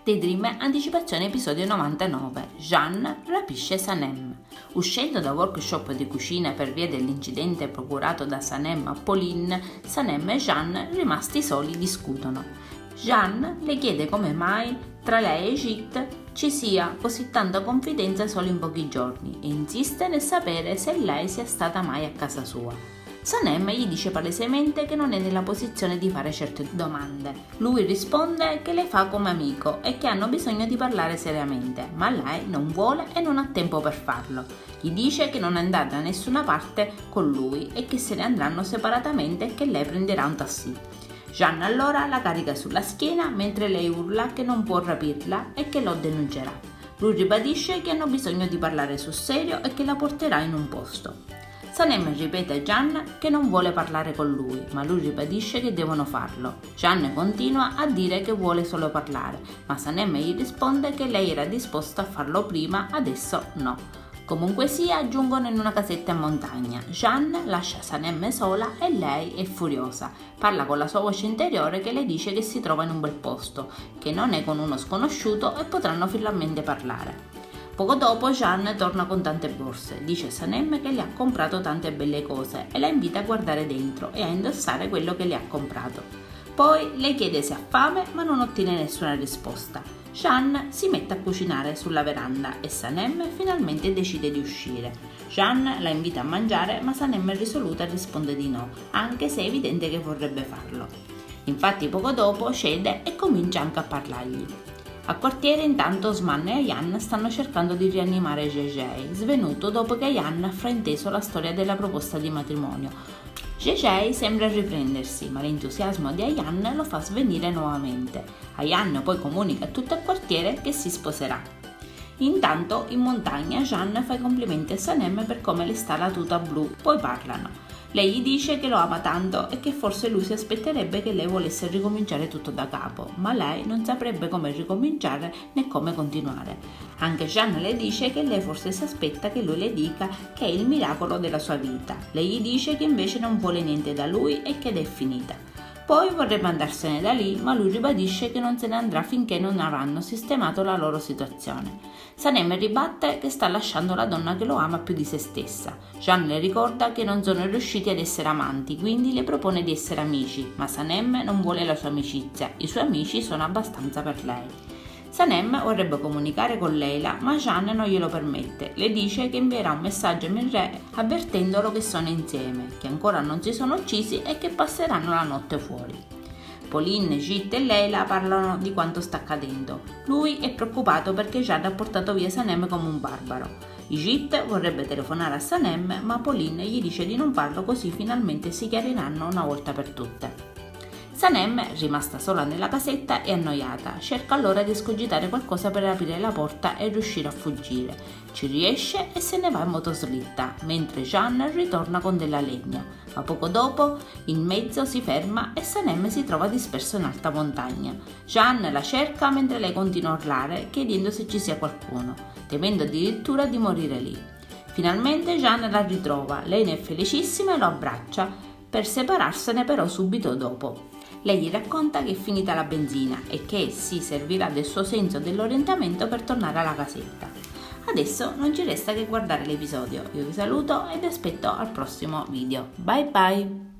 Daydream anticipazione episodio 99. Jeanne rapisce Sanem. Uscendo da workshop di cucina per via dell'incidente procurato da Sanem a Pauline, Sanem e Jeanne, rimasti soli, discutono. Jeanne le chiede come mai tra lei e Git ci sia così tanta confidenza solo in pochi giorni e insiste nel sapere se lei sia stata mai a casa sua. Sanem gli dice palesemente che non è nella posizione di fare certe domande. Lui risponde che le fa come amico e che hanno bisogno di parlare seriamente, ma lei non vuole e non ha tempo per farlo. Gli dice che non è andata da nessuna parte con lui e che se ne andranno separatamente e che lei prenderà un taxi. Jeanne allora la carica sulla schiena mentre lei urla che non può rapirla e che lo denuncerà. Lui ribadisce che hanno bisogno di parlare sul serio e che la porterà in un posto. Sanem ripete a Jeanne che non vuole parlare con lui, ma lui ribadisce che devono farlo. Jeanne continua a dire che vuole solo parlare, ma Sanem gli risponde che lei era disposta a farlo prima, adesso no. Comunque sia, giungono in una casetta in montagna. Jeanne lascia Sanem sola e lei è furiosa. Parla con la sua voce interiore che le dice che si trova in un bel posto, che non è con uno sconosciuto e potranno finalmente parlare. Poco dopo Jeanne torna con tante borse, dice a Sanem che le ha comprato tante belle cose e la invita a guardare dentro e a indossare quello che le ha comprato. Poi le chiede se ha fame ma non ottiene nessuna risposta. Jeanne si mette a cucinare sulla veranda e Sanem finalmente decide di uscire. Jeanne la invita a mangiare ma Sanem è risoluta e risponde di no, anche se è evidente che vorrebbe farlo. Infatti poco dopo cede e comincia anche a parlargli. Al quartiere intanto Osman e Ayan stanno cercando di rianimare JJ, svenuto dopo che Ayan ha frainteso la storia della proposta di matrimonio. JJ sembra riprendersi, ma l'entusiasmo di Ayan lo fa svenire nuovamente. Ayan poi comunica a tutto il quartiere che si sposerà. Intanto in montagna Jeanne fa i complimenti a Sanem per come le sta la tuta blu, poi parlano. Lei gli dice che lo ama tanto e che forse lui si aspetterebbe che lei volesse ricominciare tutto da capo, ma lei non saprebbe come ricominciare né come continuare. Anche Jeanne le dice che lei forse si aspetta che lui le dica che è il miracolo della sua vita. Lei gli dice che invece non vuole niente da lui e che è finita. Poi vorrebbe andarsene da lì, ma lui ribadisce che non se ne andrà finché non avranno sistemato la loro situazione. Sanem ribatte che sta lasciando la donna che lo ama più di se stessa. Jeanne le ricorda che non sono riusciti ad essere amanti, quindi le propone di essere amici, ma Sanem non vuole la sua amicizia, i suoi amici sono abbastanza per lei. Sanem vorrebbe comunicare con Leila, ma Jeanne non glielo permette. Le dice che invierà un messaggio a Mirre avvertendolo che sono insieme, che ancora non si sono uccisi e che passeranno la notte fuori. Pauline, Git e Leila parlano di quanto sta accadendo. Lui è preoccupato perché Jade ha portato via Sanem come un barbaro. Git vorrebbe telefonare a Sanem, ma Pauline gli dice di non farlo così finalmente si chiariranno una volta per tutte. Sanem, rimasta sola nella casetta, è annoiata, cerca allora di escogitare qualcosa per aprire la porta e riuscire a fuggire. Ci riesce e se ne va in motoslitta, mentre Jeanne ritorna con della legna. Ma poco dopo, in mezzo si ferma e Sanem si trova disperso in alta montagna. Jeanne la cerca mentre lei continua a urlare, chiedendo se ci sia qualcuno, temendo addirittura di morire lì. Finalmente Jeanne la ritrova, lei ne è felicissima e lo abbraccia, per separarsene però subito dopo. Lei gli racconta che è finita la benzina e che si servirà del suo senso dell'orientamento per tornare alla casetta. Adesso non ci resta che guardare l'episodio. Io vi saluto ed aspetto al prossimo video. Bye bye!